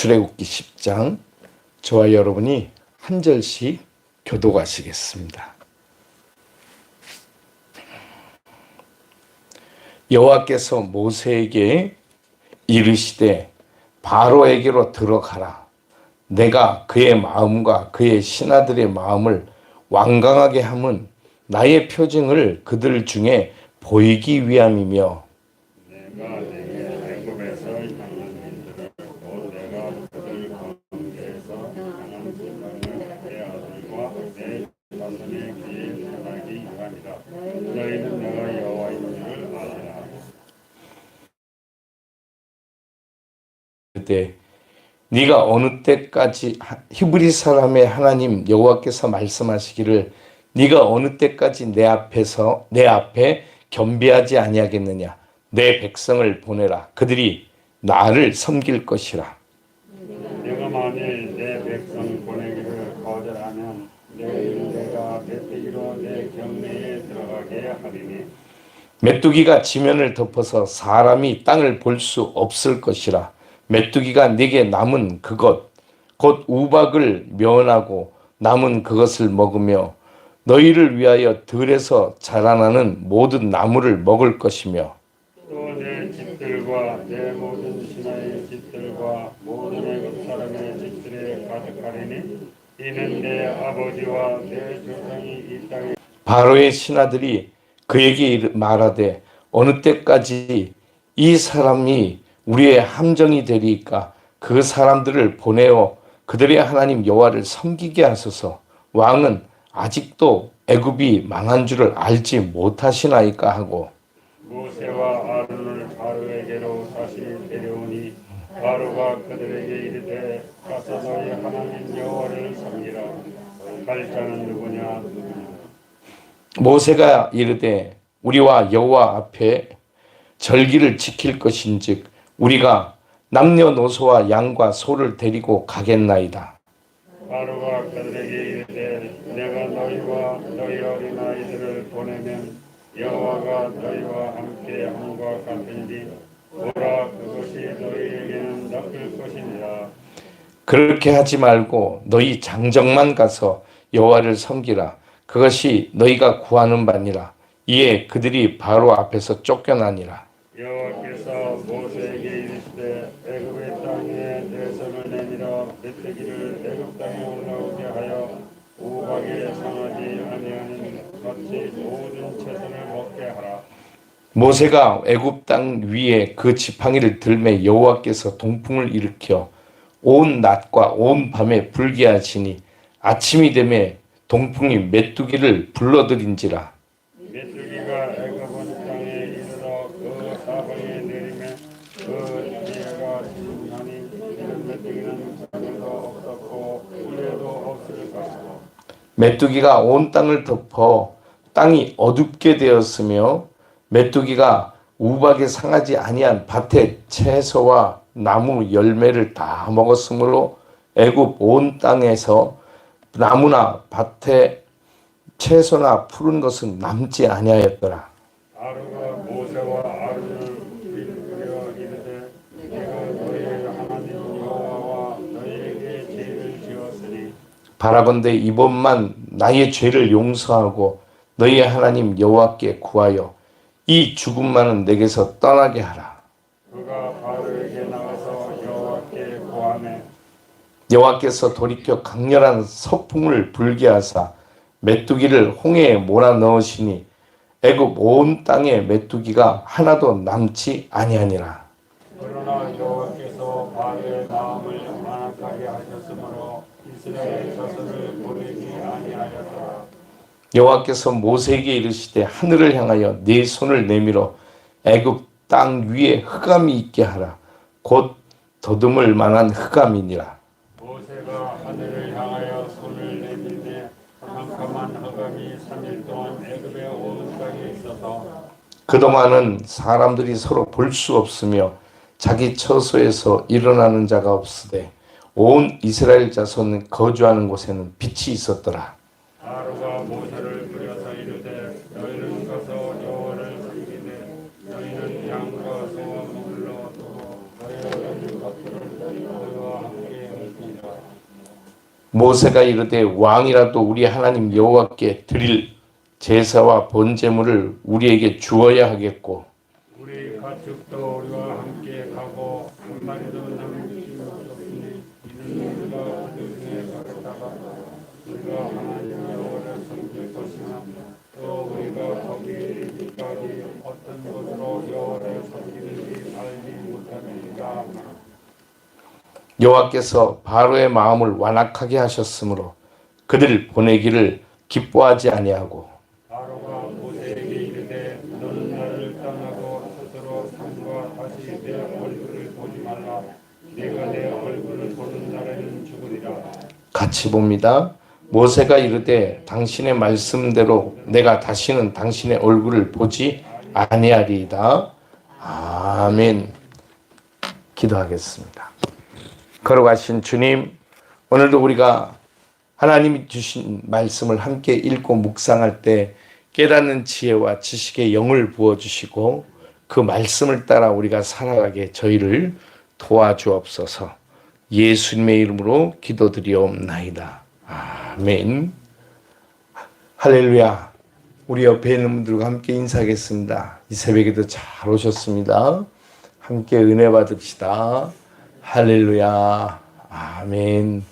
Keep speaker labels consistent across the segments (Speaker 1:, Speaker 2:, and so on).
Speaker 1: 출애굽기 10장 저와 여러분이 한 절씩 교독하시겠습니다. 여호와께서 모세에게 이르시되 바로에게로 들어가라. 내가 그의 마음과 그의 신하들의 마음을 완강하게 함은 나의 표징을 그들 중에 보이기 위함이며
Speaker 2: 내가 내게 애굽에서 향한 민들을 곧 내가 그들 가운데에서 향한 분량을 내 아들과 내 자손의 귀에 전하기 위함이다. 너희는 내가 여호와인 줄을 알리라.
Speaker 1: 그때 네가 어느 때까지 히브리 사람의 하나님 여호와께서 말씀하시기를 네가 어느 때까지 내 앞에 겸비하지 아니하겠느냐. 내 백성을 보내라. 그들이 나를 섬길 것이라.
Speaker 2: 내가 만일 내 백성 보내기를 거절하면 너희를 내가 메뚜기로 내 경내에 들어가게 하리니
Speaker 1: 메뚜기가 지면을 덮어서 사람이 땅을 볼 수 없을 것이라. 메뚜기가 네게 남은 그것 곧 우박을 면하고 남은 그것을 먹으며 너희를 위하여 들에서 자라나는 모든 나무를 먹을 것이며
Speaker 2: 또 내 집들과 내 모든 신하의 집들과 모든 애굽 사람의 집들에 가득하리니 이는 내 아버지와 내 조상이 이 땅에
Speaker 1: 바로의 신하들이 그에게 말하되 어느 때까지 이 사람이 우리의 함정이 되리이까. 그 사람들을 보내어 그들의 하나님 여호와를 섬기게 하소서. 왕은 아직도 애굽이 망한 줄을 알지 못하시나이까 하고
Speaker 2: 모세와 아론을 바로에게로 다시 데려오니 바로가 그들에게 이르되 가서 너희 하나님 여호와를 섬기라. 갈 자는 누구냐.
Speaker 1: 모세가 이르되 우리와 여호와 앞에 절기를 지킬 것인즉 우리가 남녀노소와 양과 소를 데리고 가겠나이다.
Speaker 2: 바로가 그들에게 이르되 내가 너희와 너희 어린아이들을 보내면 여호와가 너희와 함께 함과 같으니 보라 그것이 너희에게는 나쁠 것이니라.
Speaker 1: 그렇게 하지 말고 너희 장정만 가서 여호와를 섬기라. 그것이 너희가 구하는 바니라. 이에 그들이 바로 앞에서 쫓겨나니라.
Speaker 2: 여호와께서 모세에게 이르시되 애굽의 땅에 내 손을 내밀어 메뚜기를 애굽 땅에 올라오게 하여 우박에 상하지 아니하는 같이 모든 채소를 먹게 하라.
Speaker 1: 모세가 애굽 땅 위에 그 지팡이를 들매 여호와께서 동풍을 일으켜 온 낮과 온 밤에 불게 하시니 아침이 되매 동풍이 메뚜기를 불러들인지라.
Speaker 2: 메뚜기가 애굽 땅에 이르러 그 사방에 내리매 그 지혜가 충만히 이런 메뚜기는 하늘도 없었고 물에도 없을 것이고
Speaker 1: 메뚜기가 온 땅을 덮어 땅이 어둡게 되었으며 메뚜기가 우박에 상하지 아니한 밭의 채소와 나무 열매를 다 먹었으므로 애굽 온 땅에서 나무나 밭의 채소나 푸른 것은 남지 아니하였더라.
Speaker 2: 아루가 모세와 아론을 부르려 이르되 내가 너희의 하나님 여호와와 너희에게 죄를 지었으니
Speaker 1: 바라건대 이번만 나의 죄를 용서하고 너희의 하나님 여호와께 구하여 이 죽음만은 내게서 떠나게 하라.
Speaker 2: 그가 바로에게 나가서 여호와께 구하매
Speaker 1: 여호와께서 돌이켜 강렬한 서풍을 불게 하사 메뚜기를 홍해에 몰아넣으시니 애굽 온 땅에 메뚜기가 하나도 남지 아니하니라.
Speaker 2: 그러나 여호와께서 바로의 마음을 완악하게 하셨으므로 이스라엘 자손을 보내지 아니하였더라.
Speaker 1: 여호와께서 모세에게 이르시되 하늘을 향하여 네 손을 내밀어 애굽 땅 위에 흑암이 있게 하라. 곧 더듬을 만한 흑암이니라.
Speaker 2: 모세가 하늘을 향하여 손을 내밀매 캄캄한 흑암이 3일 동안 애굽의 온 땅에 있어서
Speaker 1: 그동안은 사람들이 서로 볼 수 없으며 자기 처소에서 일어나는 자가 없으되 온 이스라엘 자손 거주하는 곳에는 빛이 있었더라.
Speaker 2: 바로가 모세를 부려서 이르되 너희는 가서 여호와를 섬기되 너희는 양과 소와 물로 두고 너희 어린 것들을 너희와
Speaker 1: 모세가 이르되 왕이라도 우리 하나님 여호와께 드릴 제사와 번제물을 우리에게 주어야 하겠고
Speaker 2: 우리 가축도 우리와 함께 가고 한 마리도 남김 없으니 이는 우리가 그들 중에 가겠다가 우리가 하나님 여호와를 섬길 것이나 또 우리가 거기 이르기까지 어떤 곳으로 여호와를 섬기는지 알지 못함이니까.
Speaker 1: 여호와께서 바로의 마음을 완악하게 하셨으므로 그들 보내기를 기뻐하지 아니하고
Speaker 2: 바로가 모세에게 이르되 너는 나를 떠나고 스스로 산과 다시 내 얼굴을 보지 말라. 내가 내 얼굴을 보는 날에는 죽으리라.
Speaker 1: 같이 봅니다. 모세가 이르되 당신의 말씀대로 내가 다시는 당신의 얼굴을 보지 아니하리이다. 아멘. 기도하겠습니다. 걸어가신 주님, 오늘도 우리가 하나님이 주신 말씀을 함께 읽고 묵상할 때 깨닫는 지혜와 지식의 영을 부어주시고 그 말씀을 따라 우리가 살아가게 저희를 도와주옵소서. 예수님의 이름으로 기도드리옵나이다. 아멘. 할렐루야. 우리 옆에 있는 분들과 함께 인사하겠습니다. 이 새벽에도 잘 오셨습니다. 함께 은혜 받읍시다. 할렐루야. 아멘.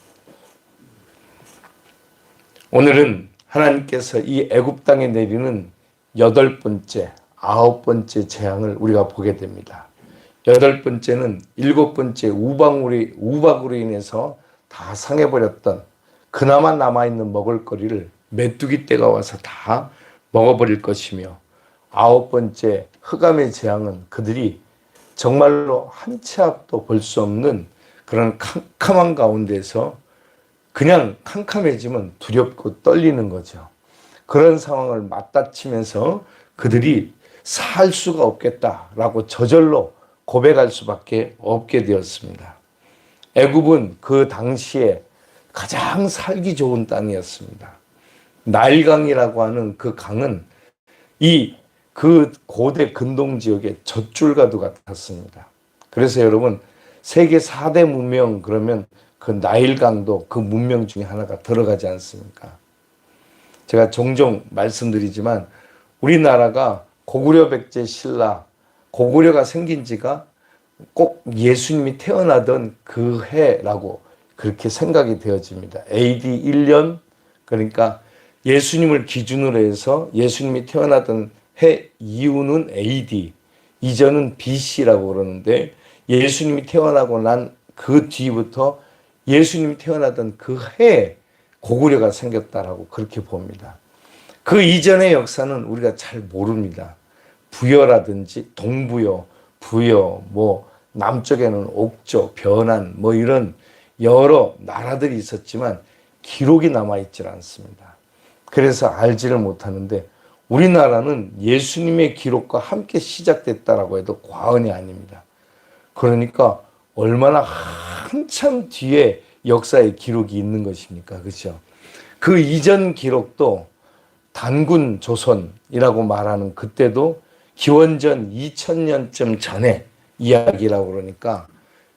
Speaker 1: 오늘은 하나님께서 이 애굽 땅에 내리는 8번째, 9번째 재앙을 우리가 보게 됩니다. 8번째는 7번째 우박으로 인해서 다 상해버렸던 그나마 남아있는 먹을거리를 메뚜기 떼가 와서 다 먹어버릴 것이며 9번째 흑암의 재앙은 그들이 정말로 한 치 앞도 볼 수 없는 그런 캄캄한 가운데서 그냥 캄캄해지면 두렵고 떨리는 거죠. 그런 상황을 맞닥치면서 그들이 살 수가 없겠다라고 저절로 고백할 수밖에 없게 되었습니다. 애굽은 그 당시에 가장 살기 좋은 땅이었습니다. 나일강이라고 하는 그 강은 그 고대 근동 지역의 젖줄과도 같았습니다. 그래서 여러분 세계 4대 문명 그러면 그 나일강도 그 문명 중에 하나가 들어가지 않습니까? 제가 종종 말씀드리지만 우리나라가 고구려 백제 신라 고구려가 생긴 지가 꼭 예수님이 태어나던 그 해라고 그렇게 생각이 되어집니다. AD 1년 그러니까 예수님을 기준으로 해서 예수님이 태어나던 해 이후는 AD 이전은 BC라고 그러는데 예수님이 태어나고 난 그 뒤부터 예수님이 태어나던 그 해에 고구려가 생겼다라고 그렇게 봅니다. 그 이전의 역사는 우리가 잘 모릅니다. 부여라든지 동부여, 부여, 남쪽에는 옥조, 변한 이런 여러 나라들이 있었지만 기록이 남아있질 않습니다. 그래서 알지를 못하는데 우리나라는 예수님의 기록과 함께 시작됐다라고 해도 과언이 아닙니다. 그러니까 얼마나 한참 뒤에 역사의 기록이 있는 것입니까? 그렇죠? 그 이전 기록도 단군 조선이라고 말하는 그때도 기원전 2000년쯤 전에 이야기라고 그러니까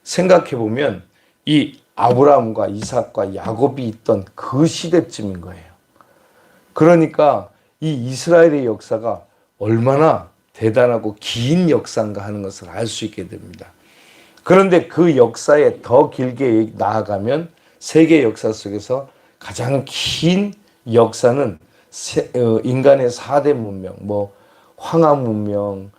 Speaker 1: 생각해보면 이 아브라함과 이삭과 야곱이 있던 그 시대쯤인 거예요. 그러니까 이 이스라엘의 역사가 얼마나 대단하고 긴 역사인가 하는 것을 알 수 있게 됩니다. 그런데 그 역사에 더 길게 나아가면 세계 역사 속에서 가장 긴 역사는 인간의 4대 문명, 황하 문명,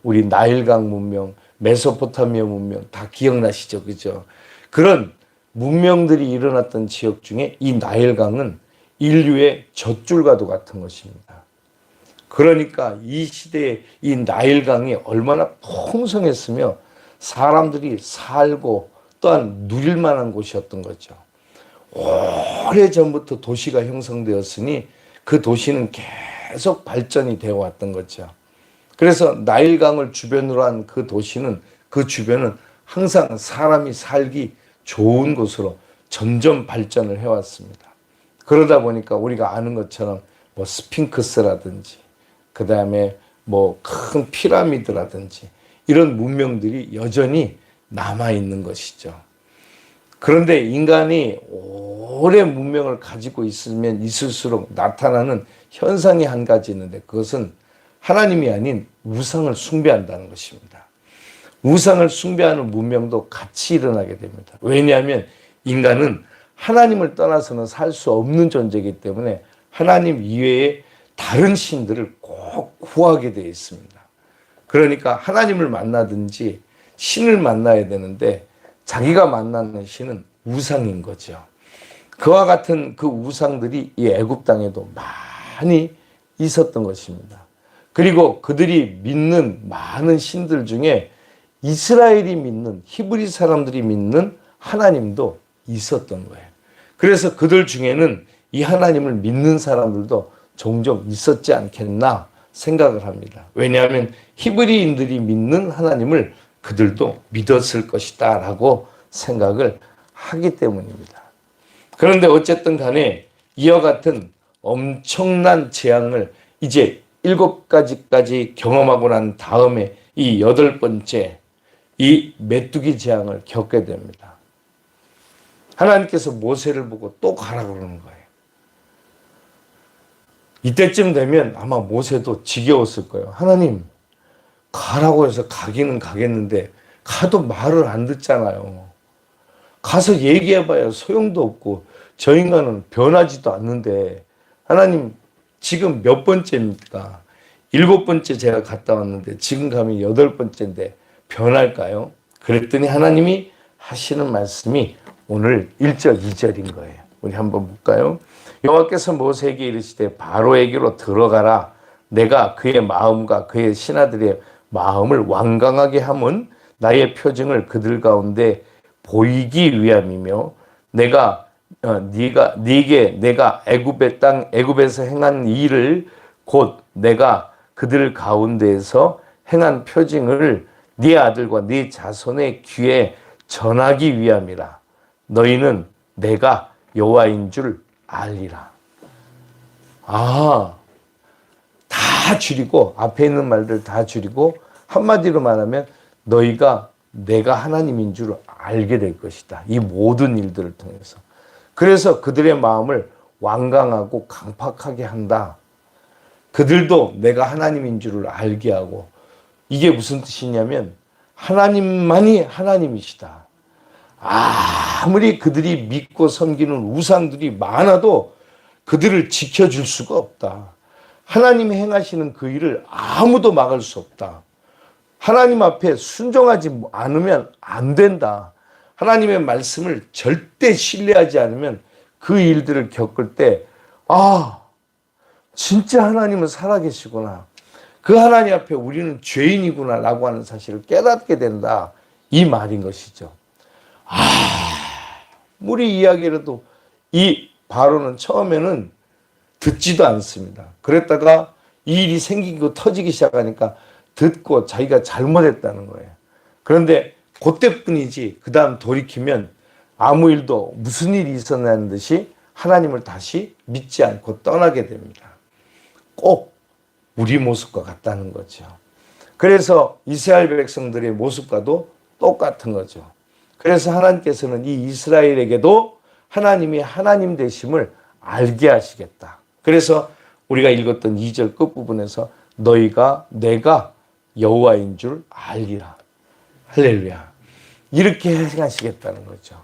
Speaker 1: 우리 나일강 문명, 메소포타미아 문명 다 기억나시죠? 그죠? 그런 문명들이 일어났던 지역 중에 이 나일강은 인류의 젖줄과도 같은 것입니다. 그러니까 이 시대에 이 나일강이 얼마나 풍성했으며 사람들이 살고 또한 누릴 만한 곳이었던 거죠. 오래전부터 도시가 형성되었으니 그 도시는 계속 발전이 되어 왔던 거죠. 그래서 나일강을 주변으로 한 그 도시는 그 주변은 항상 사람이 살기 좋은 곳으로 점점 발전을 해왔습니다. 그러다 보니까 우리가 아는 것처럼 스핑크스라든지 그 다음에 큰 피라미드라든지 이런 문명들이 여전히 남아있는 것이죠. 그런데 인간이 오래 문명을 가지고 있으면 있을수록 나타나는 현상이 한 가지 있는데 그것은 하나님이 아닌 우상을 숭배한다는 것입니다. 우상을 숭배하는 문명도 같이 일어나게 됩니다. 왜냐하면 인간은 하나님을 떠나서는 살 수 없는 존재이기 때문에 하나님 이외에 다른 신들을 꼭 구하게 되어 있습니다. 그러니까 하나님을 만나든지 신을 만나야 되는데 자기가 만나는 신은 우상인 거죠. 그와 같은 그 우상들이 이 애굽 땅에도 많이 있었던 것입니다. 그리고 그들이 믿는 많은 신들 중에 이스라엘이 믿는 히브리 사람들이 믿는 하나님도 있었던 거예요. 그래서 그들 중에는 이 하나님을 믿는 사람들도 종종 있었지 않겠나 생각을 합니다. 왜냐하면 히브리인들이 믿는 하나님을 그들도 믿었을 것이다 라고 생각을 하기 때문입니다. 그런데 어쨌든 간에 이와 같은 엄청난 재앙을 이제 7가지까지 경험하고 난 다음에 이 8번째 이 메뚜기 재앙을 겪게 됩니다. 하나님께서 모세를 보고 또 가라 그러는 거예요. 이때쯤 되면 아마 모세도 지겨웠을 거예요. 하나님 가라고 해서 가기는 가겠는데 가도 말을 안 듣잖아요. 가서 얘기해봐야 소용도 없고 저 인간은 변하지도 않는데 하나님 지금 몇 번째입니까? 7번째 제가 갔다 왔는데 지금 가면 8번째인데 변할까요? 그랬더니 하나님이 하시는 말씀이 오늘 1절 2절인 거예요. 우리 한번 볼까요? 여호와께서 모세에게 이르시되 바로에게로 들어가라. 내가 그의 마음과 그의 신하들의 마음을 완강하게 함은 나의 표징을 그들 가운데 보이기 위함이며 네게 내가 애굽의 땅 애굽에서 행한 일을 곧 내가 그들 가운데에서 행한 표징을 네 아들과 네 자손의 귀에 전하기 위함이라. 너희는 내가 여호와인 줄 알리라. 다 줄이고 앞에 있는 말들 다 줄이고 한마디로 말하면 너희가 내가 하나님인 줄 알게 될 것이다. 이 모든 일들을 통해서. 그래서 그들의 마음을 완강하고 강팍하게 한다. 그들도 내가 하나님인 줄을 알게 하고 이게 무슨 뜻이냐면 하나님만이 하나님이시다. 아무리 그들이 믿고 섬기는 우상들이 많아도 그들을 지켜줄 수가 없다. 하나님이 행하시는 그 일을 아무도 막을 수 없다. 하나님 앞에 순종하지 않으면 안 된다. 하나님의 말씀을 절대 신뢰하지 않으면 그 일들을 겪을 때 진짜 하나님은 살아계시구나. 그 하나님 앞에 우리는 죄인이구나 라고 하는 사실을 깨닫게 된다. 이 말인 것이죠. 아무리 이야기라도 이 바로는 처음에는 듣지도 않습니다. 그랬다가 이 일이 생기고 터지기 시작하니까 듣고 자기가 잘못했다는 거예요. 그런데 그때뿐이지 그 다음 돌이키면 아무 일도 무슨 일이 있었냐는 듯이 하나님을 다시 믿지 않고 떠나게 됩니다. 꼭 우리 모습과 같다는 거죠. 그래서 이스라엘 백성들의 모습과도 똑같은 거죠. 그래서 하나님께서는 이 이스라엘에게도 하나님이 하나님 되심을 알게 하시겠다. 그래서 우리가 읽었던 2절 끝부분에서 내가 여호와인 줄 알리라. 할렐루야. 이렇게 행하시겠다는 거죠.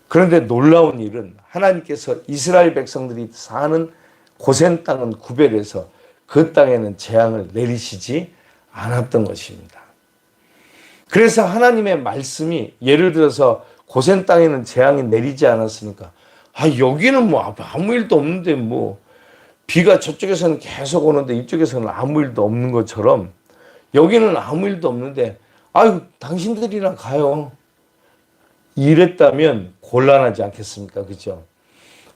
Speaker 1: 그런데 놀라운 일은 하나님께서 이스라엘 백성들이 사는 고센 땅은 구별해서 그 땅에는 재앙을 내리시지 않았던 것입니다. 그래서 하나님의 말씀이 예를 들어서 고센 땅에는 재앙이 내리지 않았으니까 여기는 뭐 아무 일도 없는데 뭐 비가 저쪽에서는 계속 오는데 이쪽에서는 아무 일도 없는 것처럼 여기는 아무 일도 없는데 당신들이랑 가요. 이랬다면 곤란하지 않겠습니까? 그죠?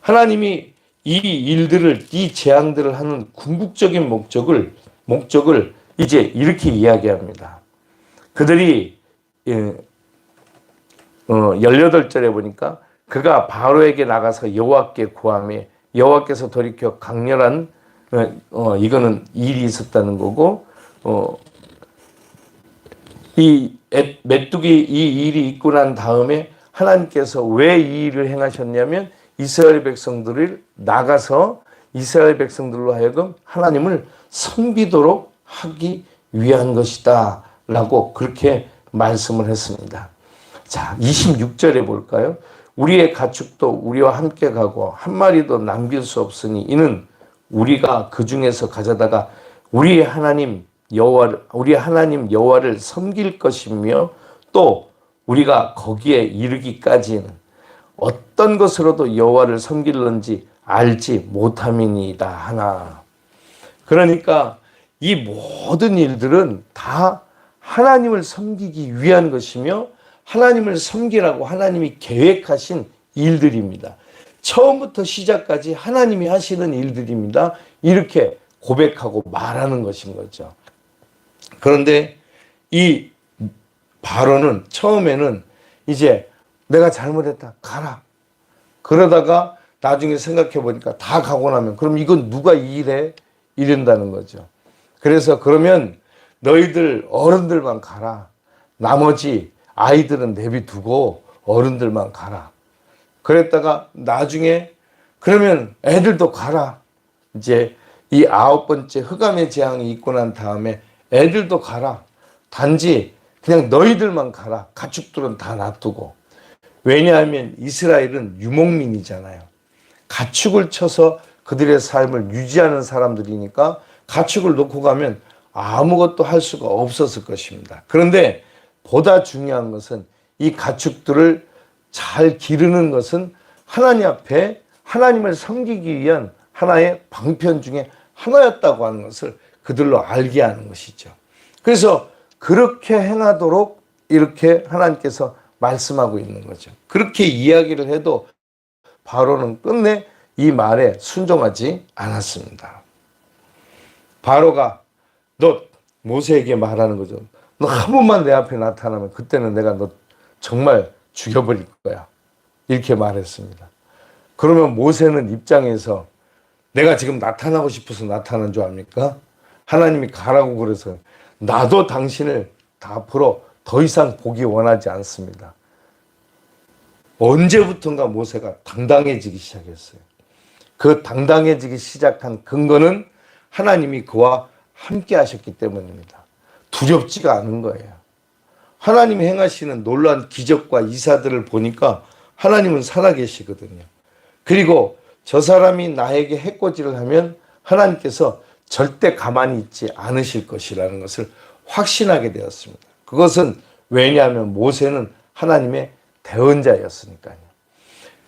Speaker 1: 하나님이 이 재앙들을 하는 궁극적인 목적을 이제 이렇게 이야기합니다. 그들이 18절에 보니까 그가 바로에게 나가서 여호와께 구하며 여호와께서 돌이켜 강렬한 이거는 일이 있었다는 거고 이 메뚜기 이 일이 있고 난 다음에 하나님께서 왜 이 일을 행하셨냐면 이스라엘 백성들을 나가서 이스라엘 백성들로 하여금 하나님을 섬기도록 하기 위한 것이다 라고 그렇게 말씀을 했습니다. 자, 26절에 볼까요? 우리의 가축도 우리와 함께 가고 한 마리도 남길 수 없으니 이는 우리가 그 중에서 가져다가 우리 하나님 여호와를 섬길 것이며 또 우리가 거기에 이르기까지는 어떤 것으로도 여호와를 섬길는지 알지 못함이니이다 하나. 그러니까 이 모든 일들은 다 하나님을 섬기기 위한 것이며 하나님을 섬기라고 하나님이 계획하신 일들입니다. 처음부터 시작까지 하나님이 하시는 일들입니다. 이렇게 고백하고 말하는 것인 거죠. 그런데 이 바로는 처음에는 이제 내가 잘못했다 가라. 그러다가 나중에 생각해 보니까 다 가고 나면 그럼 이건 누가 일해? 이런다는 거죠. 그래서 그러면 너희들 어른들만 가라. 나머지 아이들은 내비두고 어른들만 가라. 그랬다가 나중에 그러면 애들도 가라. 이제 이 9번째 흑암의 재앙이 있고 난 다음에 애들도 가라. 단지 그냥 너희들만 가라. 가축들은 다 놔두고. 왜냐하면 이스라엘은 유목민이잖아요. 가축을 쳐서 그들의 삶을 유지하는 사람들이니까 가축을 놓고 가면 아무것도 할 수가 없었을 것입니다. 그런데 보다 중요한 것은 이 가축들을 잘 기르는 것은 하나님 앞에 하나님을 섬기기 위한 하나의 방편 중에 하나였다고 하는 것을 그들로 알게 하는 것이죠. 그래서 그렇게 행하도록 이렇게 하나님께서 말씀하고 있는 거죠. 그렇게 이야기를 해도 바로는 끝내 이 말에 순종하지 않았습니다. 바로가 너 모세에게 말하는 거죠. 너 한 번만 내 앞에 나타나면 그때는 내가 너 정말 죽여버릴 거야. 이렇게 말했습니다. 그러면 모세는 입장에서 내가 지금 나타나고 싶어서 나타난 줄 압니까? 하나님이 가라고 그래서 나도 당신을 앞으로 더 이상 보기 원하지 않습니다. 언제부턴가 모세가 당당해지기 시작했어요. 그 당당해지기 시작한 근거는 하나님이 그와 함께 하셨기 때문입니다. 두렵지가 않은 거예요. 하나님이 행하시는 놀라운 기적과 이사들을 보니까 하나님은 살아계시거든요. 그리고 저 사람이 나에게 해코지를 하면 하나님께서 절대 가만히 있지 않으실 것이라는 것을 확신하게 되었습니다. 그것은 왜냐하면 모세는 하나님의 대언자였으니까요.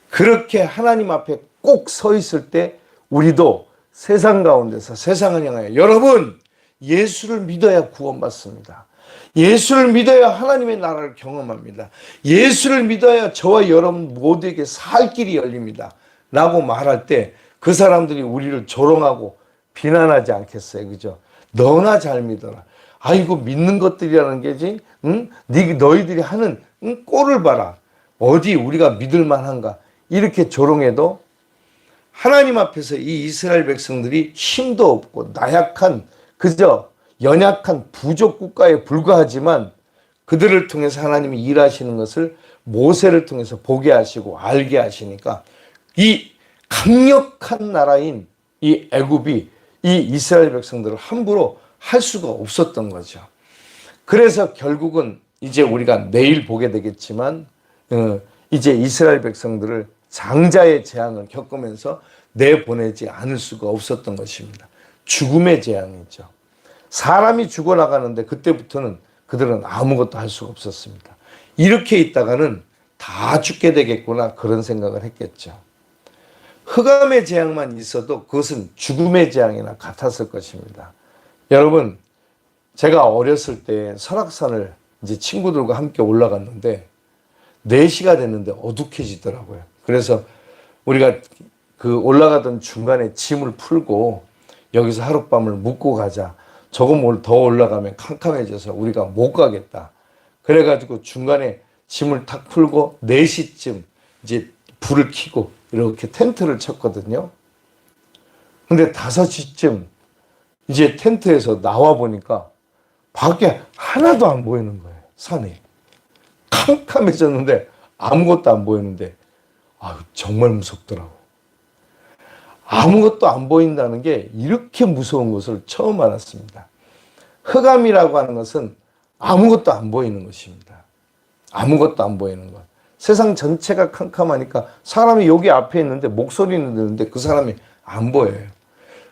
Speaker 1: 그렇게 하나님 앞에 꼭 서 있을 때 우리도 세상 가운데서 세상을 향하여 여러분 예수를 믿어야 구원받습니다. 예수를 믿어야 하나님의 나라를 경험합니다. 예수를 믿어야 저와 여러분 모두에게 살 길이 열립니다. 라고 말할 때 그 사람들이 우리를 조롱하고 비난하지 않겠어요. 그죠? 너나 잘 믿어라. 아이고 믿는 것들이라는 게지. 응? 너희들이 하는 꼴을 봐라. 어디 우리가 믿을 만한가. 이렇게 조롱해도 하나님 앞에서 이 이스라엘 백성들이 힘도 없고 나약한 그저 연약한 부족 국가에 불과하지만 그들을 통해서 하나님이 일하시는 것을 모세를 통해서 보게 하시고 알게 하시니까 이 강력한 나라인 이 애굽이 이 이스라엘 백성들을 함부로 할 수가 없었던 거죠. 그래서 결국은 이제 우리가 내일 보게 되겠지만 이제 이스라엘 백성들을 장자의 재앙을 겪으면서 내보내지 않을 수가 없었던 것입니다. 죽음의 재앙이죠. 사람이 죽어나가는데 그때부터는 그들은 아무것도 할 수가 없었습니다. 이렇게 있다가는 다 죽게 되겠구나 그런 생각을 했겠죠. 흑암의 재앙만 있어도 그것은 죽음의 재앙이나 같았을 것입니다. 여러분, 제가 어렸을 때 설악산을 이제 친구들과 함께 올라갔는데 4시가 됐는데 어둑해지더라고요. 그래서 우리가 그 올라가던 중간에 짐을 풀고 여기서 하룻밤을 묵고 가자. 조금 더 올라가면 캄캄해져서 우리가 못 가겠다. 그래가지고 중간에 짐을 탁 풀고 4시쯤 이제 불을 켜고 이렇게 텐트를 쳤거든요. 근데 5시쯤 이제 텐트에서 나와 보니까 밖에 하나도 안 보이는 거예요. 산이. 캄캄해졌는데 아무것도 안 보이는데 정말 무섭더라고. 아무것도 안 보인다는 게 이렇게 무서운 것을 처음 알았습니다. 흑암이라고 하는 것은 아무것도 안 보이는 것입니다. 아무것도 안 보이는 것. 세상 전체가 캄캄하니까 사람이 여기 앞에 있는데 목소리는 듣는데 그 사람이 안 보여요.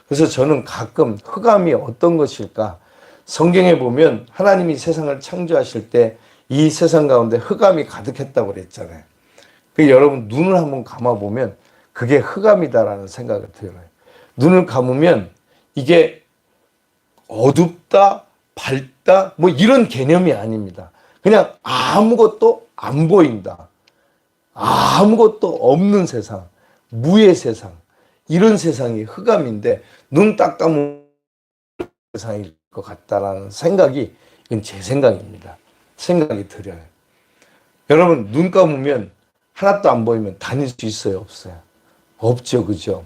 Speaker 1: 그래서 저는 가끔 흑암이 어떤 것일까? 성경에 보면 하나님이 세상을 창조하실 때 이 세상 가운데 흑암이 가득했다고 그랬잖아요. 여러분 눈을 한번 감아보면 그게 흑암이다라는 생각이 들어요. 눈을 감으면 이게 어둡다, 밝다 뭐 이런 개념이 아닙니다. 그냥 아무것도 안 보인다. 아무것도 없는 세상, 무의 세상, 이런 세상이 흑암인데 눈 딱 감으면 세상일 것 같다라는 생각이, 이건 제 생각입니다. 생각이 들어요. 여러분 눈 감으면 하나도 안 보이면 다닐 수 있어요, 없어요? 없죠, 그죠?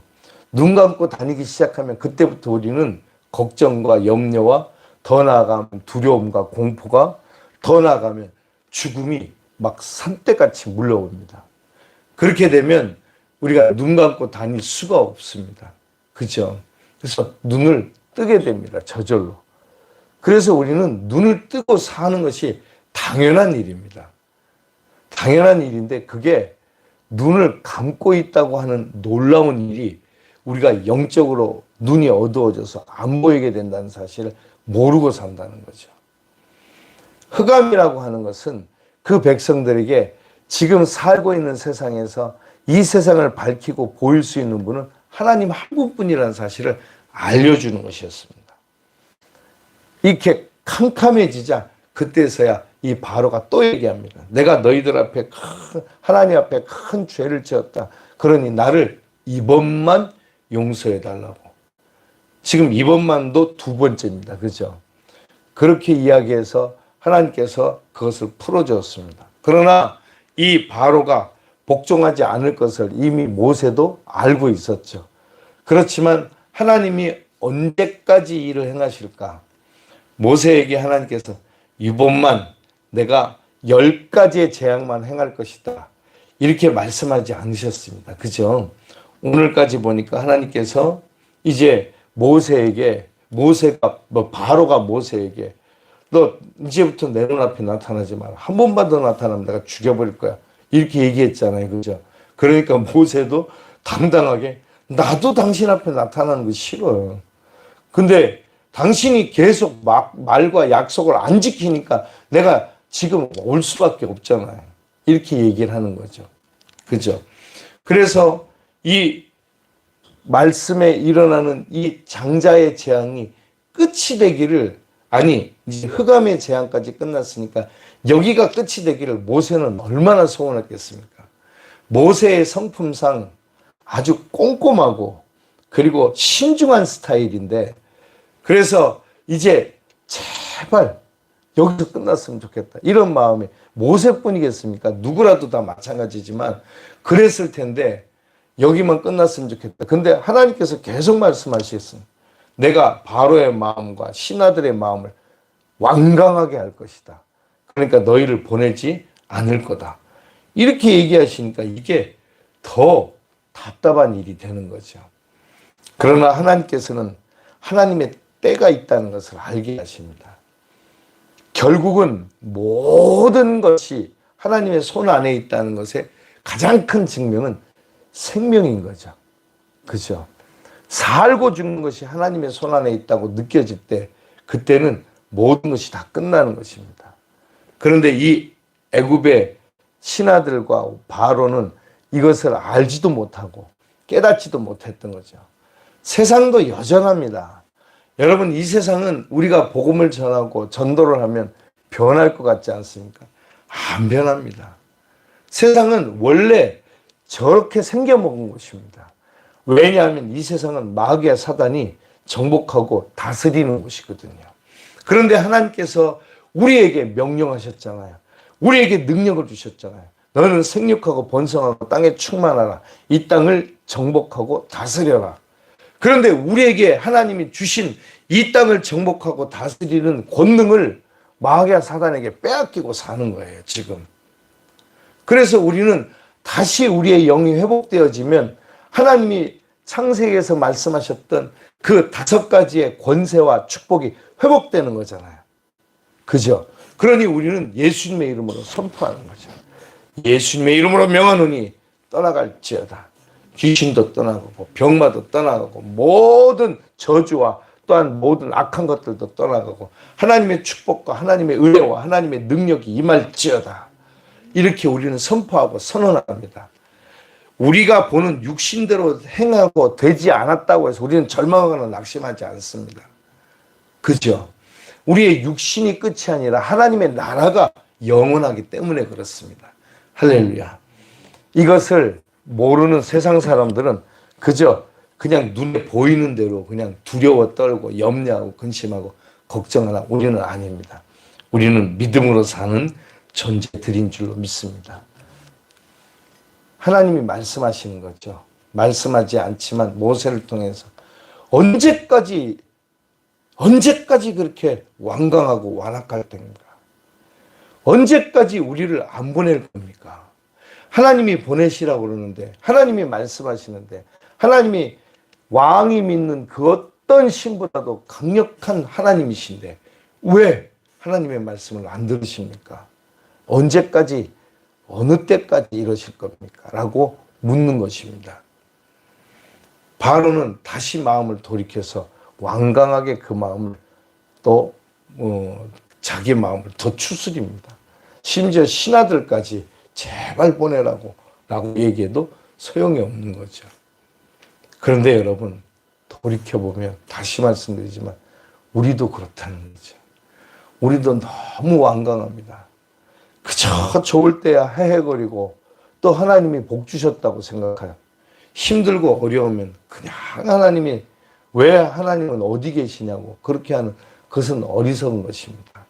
Speaker 1: 눈 감고 다니기 시작하면 그때부터 우리는 걱정과 염려와 더 나아가면 두려움과 공포가, 더 나아가면 죽음이 막 산대같이 물려옵니다. 그렇게 되면 우리가 눈 감고 다닐 수가 없습니다. 그죠? 그래서 눈을 뜨게 됩니다. 저절로. 그래서 우리는 눈을 뜨고 사는 것이 당연한 일입니다. 당연한 일인데 그게 눈을 감고 있다고 하는 놀라운 일이 우리가 영적으로 눈이 어두워져서 안 보이게 된다는 사실을 모르고 산다는 거죠. 흑암이라고 하는 것은 그 백성들에게 지금 살고 있는 세상에서 이 세상을 밝히고 보일 수 있는 분은 하나님 한 분뿐이라는 사실을 알려주는 것이었습니다. 이렇게 캄캄해지자 그때서야 이 바로가 또 얘기합니다. 내가 너희들 앞에 하나님 앞에 큰 죄를 지었다. 그러니 나를 이번만 용서해 달라고. 지금 이번만도 두 번째입니다. 그죠? 그렇게 이야기해서 하나님께서 그것을 풀어주었습니다. 그러나 이 바로가 복종하지 않을 것을 이미 모세도 알고 있었죠. 그렇지만 하나님이 언제까지 일을 행하실까? 모세에게 하나님께서 이번만 내가 10가지의 재앙만 행할 것이다. 이렇게 말씀하지 않으셨습니다. 그죠? 오늘까지 보니까 하나님께서 이제 바로가 모세에게 너 이제부터 내 눈앞에 나타나지 마라. 한 번만 더 나타나면 내가 죽여버릴 거야. 이렇게 얘기했잖아요. 그죠? 그러니까 모세도 당당하게 나도 당신 앞에 나타나는 거 싫어요. 근데 당신이 계속 말과 약속을 안 지키니까 내가 지금 올 수밖에 없잖아요. 이렇게 얘기를 하는 거죠. 그죠? 그래서 이 말씀에 일어나는 이 장자의 재앙이 끝이 되기를, 아니 이제 흑암의 재앙까지 끝났으니까 여기가 끝이 되기를 모세는 얼마나 소원했겠습니까? 모세의 성품상 아주 꼼꼼하고 그리고 신중한 스타일인데, 그래서 이제 제발 여기서 끝났으면 좋겠다 이런 마음이 모세뿐이겠습니까? 누구라도 다 마찬가지지만 그랬을 텐데 여기만 끝났으면 좋겠다. 근데 하나님께서 계속 말씀하시겠습니다. 내가 바로의 마음과 신하들의 마음을 완강하게 할 것이다. 그러니까 너희를 보내지 않을 거다. 이렇게 얘기하시니까 이게 더 답답한 일이 되는 거죠. 그러나 하나님께서는 하나님의 때가 있다는 것을 알게 하십니다. 결국은 모든 것이 하나님의 손 안에 있다는 것의 가장 큰 증명은 생명인 거죠. 그죠? 살고 죽는 것이 하나님의 손 안에 있다고 느껴질 때 그때는 모든 것이 다 끝나는 것입니다. 그런데 이 애굽의 신하들과 바로는 이것을 알지도 못하고 깨닫지도 못했던 거죠. 세상도 여전합니다. 여러분, 이 세상은 우리가 복음을 전하고 전도를 하면 변할 것 같지 않습니까? 안 변합니다. 세상은 원래 저렇게 생겨먹은 것입니다. 왜냐하면 이 세상은 마귀와 사단이 정복하고 다스리는 곳이거든요. 그런데 하나님께서 우리에게 명령하셨잖아요. 우리에게 능력을 주셨잖아요. 너는 생육하고 번성하고 땅에 충만하라. 이 땅을 정복하고 다스려라. 그런데 우리에게 하나님이 주신 이 땅을 정복하고 다스리는 권능을 마귀와 사단에게 빼앗기고 사는 거예요, 지금. 그래서 우리는 다시 우리의 영이 회복되어지면 하나님이 창세기에서 말씀하셨던 그 5가지의 권세와 축복이 회복되는 거잖아요. 그죠? 그러니 우리는 예수님의 이름으로 선포하는 거죠. 예수님의 이름으로 명하노니 떠나갈지어다. 귀신도 떠나가고 병마도 떠나가고 모든 저주와 또한 모든 악한 것들도 떠나가고 하나님의 축복과 하나님의 은혜와 하나님의 능력이 임할지어다. 이렇게 우리는 선포하고 선언합니다. 우리가 보는 육신대로 행하고 되지 않았다고 해서 우리는 절망하거나 낙심하지 않습니다. 그죠? 우리의 육신이 끝이 아니라 하나님의 나라가 영원하기 때문에 그렇습니다. 할렐루야. 이것을 모르는 세상 사람들은 그저 그냥 눈에 보이는 대로 그냥 두려워 떨고 염려하고 근심하고 걱정하나 우리는 아닙니다. 우리는 믿음으로 사는 존재들인 줄로 믿습니다. 하나님이 말씀하시는 거죠. 말씀하지 않지만 모세를 통해서 언제까지 그렇게 완강하고 완악할 텐가? 언제까지 우리를 안 보낼 겁니까? 하나님이 보내시라고 그러는데, 하나님이 말씀하시는데, 하나님이 왕이 믿는 그 어떤 신보다도 강력한 하나님이신데 왜 하나님의 말씀을 안 들으십니까? 언제까지, 어느 때까지 이러실 겁니까? 라고 묻는 것입니다. 바로는 다시 마음을 돌이켜서 완강하게 그 마음을 또 자기 마음을 더 추스립니다. 심지어 신하들까지 제발 보내라고 얘기해도 소용이 없는 거죠. 그런데 여러분 돌이켜보면 다시 말씀드리지만 우리도 그렇다는 거죠. 우리도 너무 완강합니다. 그저 좋을 때야 헤헤거리고 또 하나님이 복 주셨다고 생각해요. 힘들고 어려우면 그냥 하나님이 왜 하나님은 어디 계시냐고 그렇게 하는 그것은 어리석은 것입니다.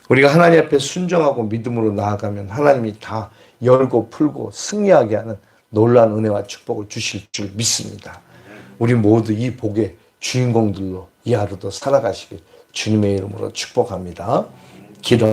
Speaker 1: 우리가 하나님 앞에 순종하고 믿음으로 나아가면 하나님이 다 열고 풀고 승리하게 하는 놀라운 은혜와 축복을 주실 줄 믿습니다. 우리 모두 이 복의 주인공들로 이 하루도 살아가시길 주님의 이름으로 축복합니다. 기도